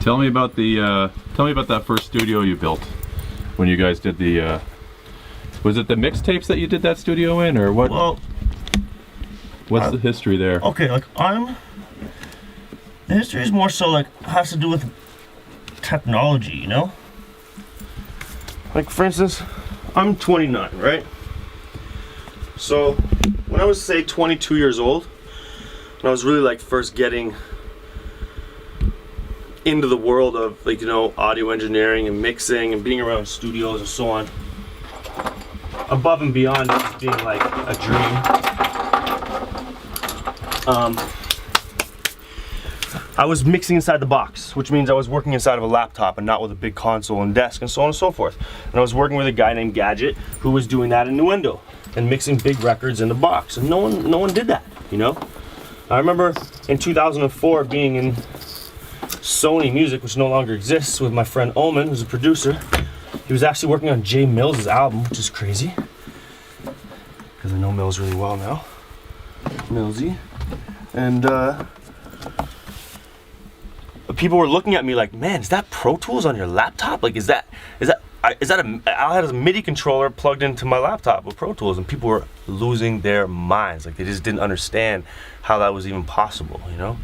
Tell me about that first studio you built when you guys did the. Was it the mixtapes that you did that studio in, or what? Well, what's the history there? Okay, like the history is more so like has to do with technology, you know? Like for instance, I'm 29, right? So when I was say 22 years old, when I was really like first getting into the world of like, you know, audio engineering and mixing and being around studios and so on, above and beyond just being like a dream, I was mixing inside the box, which means I was working inside of a laptop and not with a big console and desk and so on and so forth. And I was working with a guy named Gadget who was doing that in Nuendo and mixing big records in the box, and no one did that, you know? I remember in 2004 being in Sony Music, which no longer exists, with my friend Omen, who's a producer. He was actually working on Jay Mill's album, which is crazy, because I know Mills really well now. Millsy. And people were looking at me like, man, is that Pro Tools on your laptop? Like, is that I had a MIDI controller plugged into my laptop with Pro Tools, and people were losing their minds. Like, they just didn't understand how that was even possible, you know?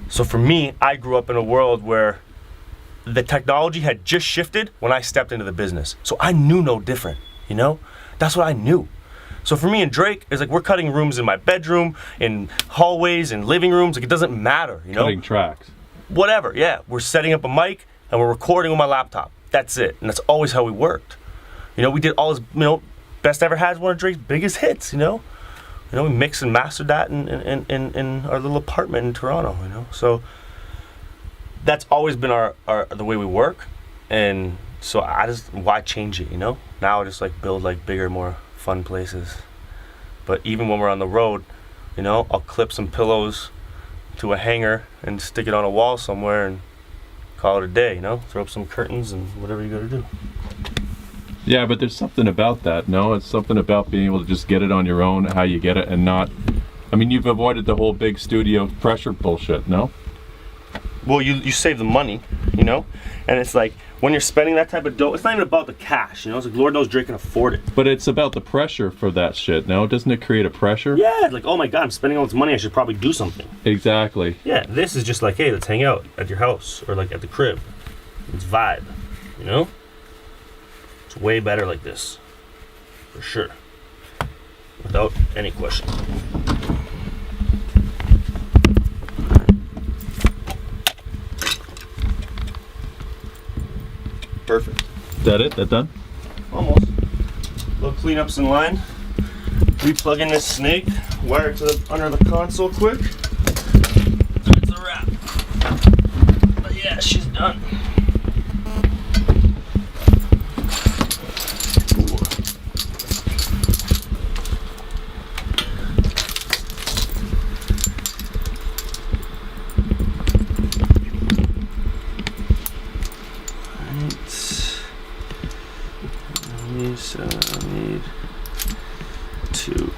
So for me, I grew up in a world where the technology had just shifted when I stepped into the business. So I knew no different, you know? That's what I knew. So for me and Drake, it's like we're cutting rooms in my bedroom, in hallways, in living rooms. Like, it doesn't matter, you know? Cutting tracks. Whatever, yeah. We're setting up a mic and we're recording with my laptop. That's it. And that's always how we worked. You know, we did all his, you know, Best Ever Has one of Drake's biggest hits, you know? You know, we mixed and mastered that in our little apartment in Toronto, you know? So that's always been our the way we work. And so why change it, you know? Now I just like build like bigger, more fun places. But even when we're on the road, you know, I'll clip some pillows to a hanger and stick it on a wall somewhere and call it a day, you know? Throw up some curtains and whatever you gotta do. Yeah, but there's something about that, no? It's something about being able to just get it on your own, how you get it, and not... I mean, you've avoided the whole big studio pressure bullshit, no? Well, you save the money, you know? And it's like, when you're spending that type of dough, it's not even about the cash, you know? It's like, Lord knows Drake can afford it. But it's about the pressure for that shit, no? Doesn't it create a pressure? Yeah, like, oh my God, I'm spending all this money, I should probably do something. Exactly. Yeah, this is just like, hey, let's hang out at your house, or like at the crib. It's vibe, you know? It's way better like this, for sure, without any question. Perfect. Is that it? That done? Almost. Little cleanups in line. Replug in this snake, wire it to under the console quick. That's a wrap. But yeah, she's done. I need 2.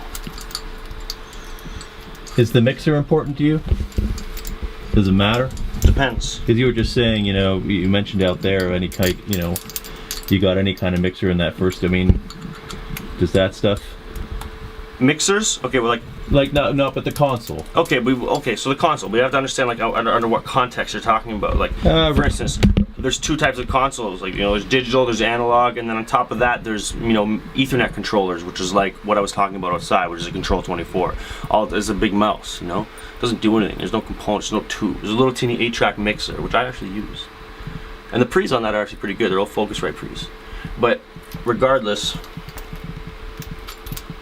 Is the mixer important to you? Does it matter? Depends. Because you were just saying, you know, you mentioned out there any kind, you know, you got any kind of mixer in that first. I mean, does that stuff? Mixers? Okay, well, like no, but the console. Okay, so the console. We have to understand like under what context you're talking about. Like, for instance, there's 2 types of consoles. Like, you know, there's digital, there's analog, and then on top of that, there's, you know, Ethernet controllers, which is like what I was talking about outside, which is a Control 24. All is a big mouse, you know. It doesn't do anything. There's no components, there's no tube. There's a little teeny 8-track mixer, which I actually use. And the pre's on that are actually pretty good. They're all Focusrite pre's. But regardless,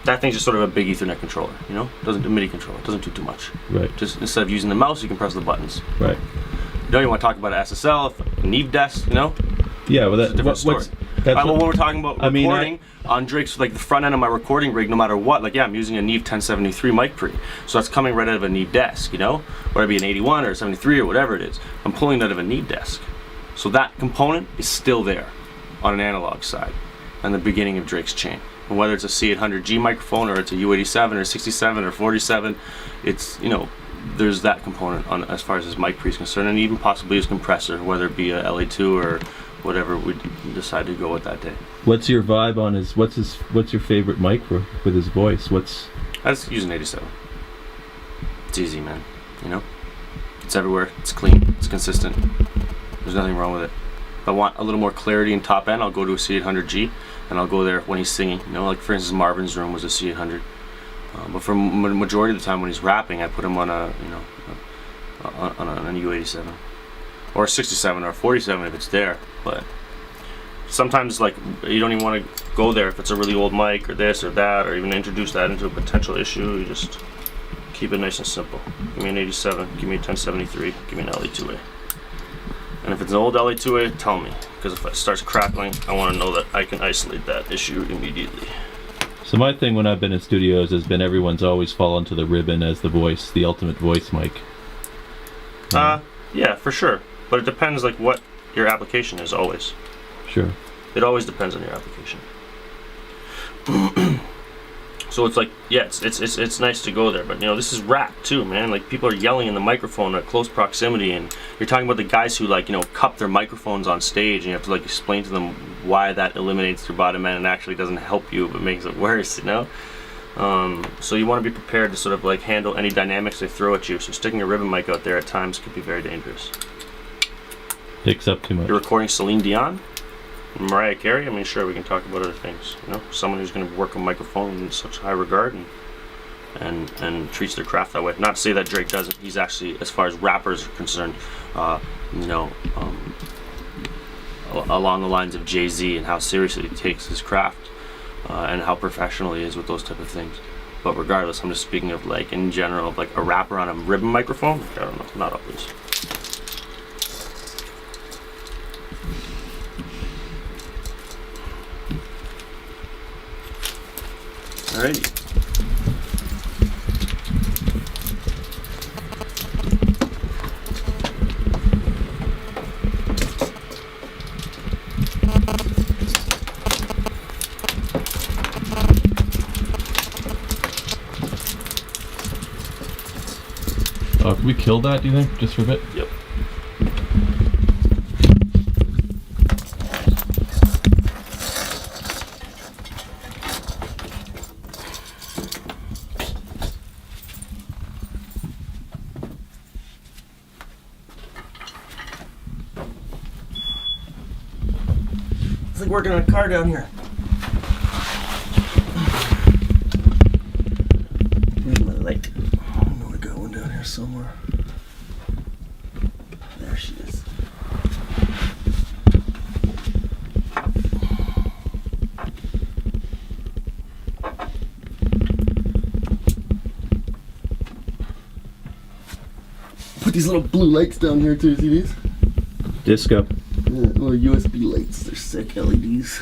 that thing's just sort of a big Ethernet controller, you know? It doesn't do MIDI controller. It doesn't do too much. Right. Just instead of using the mouse, you can press the buttons. Right. You know, you want to talk about an SSL, a Neve desk, you know? Yeah, well, that's a different story. When we're talking about recording, on Drake's, like the front end of my recording rig, no matter what, like, yeah, I'm using a Neve 1073 mic pre. So that's coming right out of a Neve desk, you know? Whether it be an 81 or a 73 or whatever it is. I'm pulling it out of a Neve desk. So that component is still there on an analog side and the beginning of Drake's chain. And whether it's a C800G microphone or it's a U87 or 67 or 47, it's, you know, there's that component on as far as his mic pre is concerned, and even possibly his compressor, whether it be a LA2 or whatever we decide to go with that day. What's your vibe on his? What's your favorite mic with his voice? I just use an 87. It's easy, man. You know, it's everywhere. It's clean. It's consistent. There's nothing wrong with it. If I want a little more clarity in top end, I'll go to a C800G, and I'll go there when he's singing. You know, like for instance, Marvin's Room was a C800. But for majority of the time when he's rapping, I put him on a U87 or a 67 or a 47 if it's there. But sometimes, like, you don't even want to go there if it's a really old mic or this or that, or even introduce that into a potential issue. You just keep it nice and simple. Give me an 87, give me a 1073, give me an LA2A. And if it's an old LA2A, tell me, because if it starts crackling, I want to know that I can isolate that issue immediately. So my thing when I've been in studios has been everyone's always fallen to the ribbon as the voice, the ultimate voice mic. Yeah, for sure. But it depends, like, what your application is always. Sure. It always depends on your application. So it's like, yeah, it's nice to go there, but you know, this is rap too, man. Like, people are yelling in the microphone at close proximity, and you're talking about the guys who, like, you know, cup their microphones on stage, and you have to, like, explain to them why that eliminates their bottom end and actually doesn't help you but makes it worse, you know. So you want to be prepared to sort of like handle any dynamics they throw at you. So sticking a ribbon mic out there at times could be very dangerous. Picks up too much. You're recording Celine Dion, Mariah Carey. I mean, sure, we can talk about other things. You know, someone who's going to work a microphone in such high regard and treats their craft that way. Not to say that Drake doesn't. He's actually, as far as rappers are concerned, you know, along the lines of Jay-Z and how seriously he takes his craft and how professional he is with those type of things. But regardless, I'm just speaking of, like, in general, of like a rapper on a ribbon microphone. I don't know, not always. Alrighty. Can we kill that, do you think, just for a bit? Yep. It's like working on a car down here. Where's my light? I know I got one down here somewhere. There she is. Put these little blue lights down here too, see these? Disco. Yeah, little USB lights, they're sick LEDs.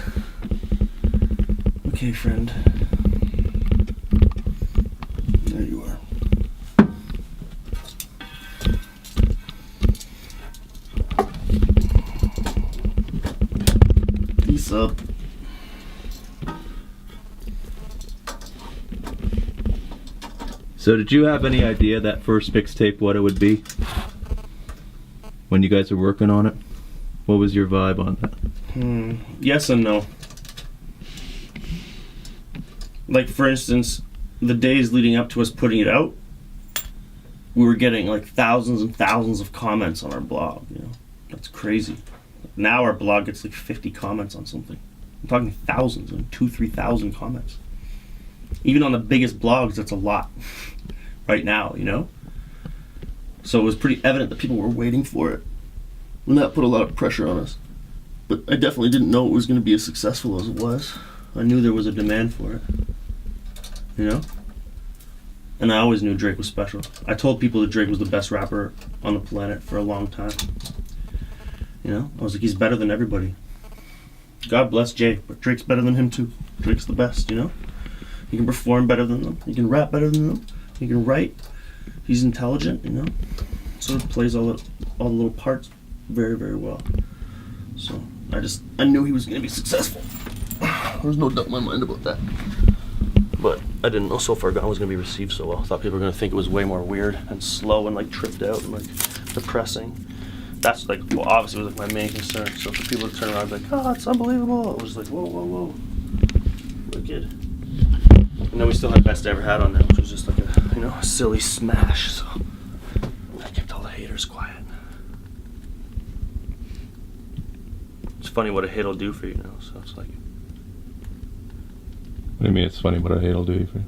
Okay, friend. There you are. Peace up. So did you have any idea that first mixtape what it would be? When you guys were working on it? What was your vibe on that? Yes and no. Like, for instance, the days leading up to us putting it out, we were getting like thousands and thousands of comments on our blog, you know. That's crazy. Now our blog gets like 50 comments on something. I'm talking thousands, and 2,000-3,000 comments. Even on the biggest blogs, that's a lot right now, you know? So it was pretty evident that people were waiting for it. And that put a lot of pressure on us. But I definitely didn't know it was going to be as successful as it was. I knew there was a demand for it. You know? And I always knew Drake was special. I told people that Drake was the best rapper on the planet for a long time. You know? I was like, he's better than everybody. God bless Jay, but Drake's better than him too. Drake's the best, you know? He can perform better than them. He can rap better than them. He can write. He's intelligent, you know? Sort of plays all the little parts very, very well. So I knew he was going to be successful. There's no doubt in my mind about that. But I didn't know So Far Gone was gonna be received so well. I thought people were gonna think it was way more weird and slow and like tripped out and like depressing. That's like, well, obviously was like my main concern. So for people to turn around and be like, oh, it's unbelievable. It was like, whoa, whoa, whoa. Wicked. And then we still had Best I Ever Had on there, which was just like a, you know, a silly smash. So I kept all the haters quiet. It's funny what a hit will do for you now. So it's like. What do you mean it's funny what a hate will do for you?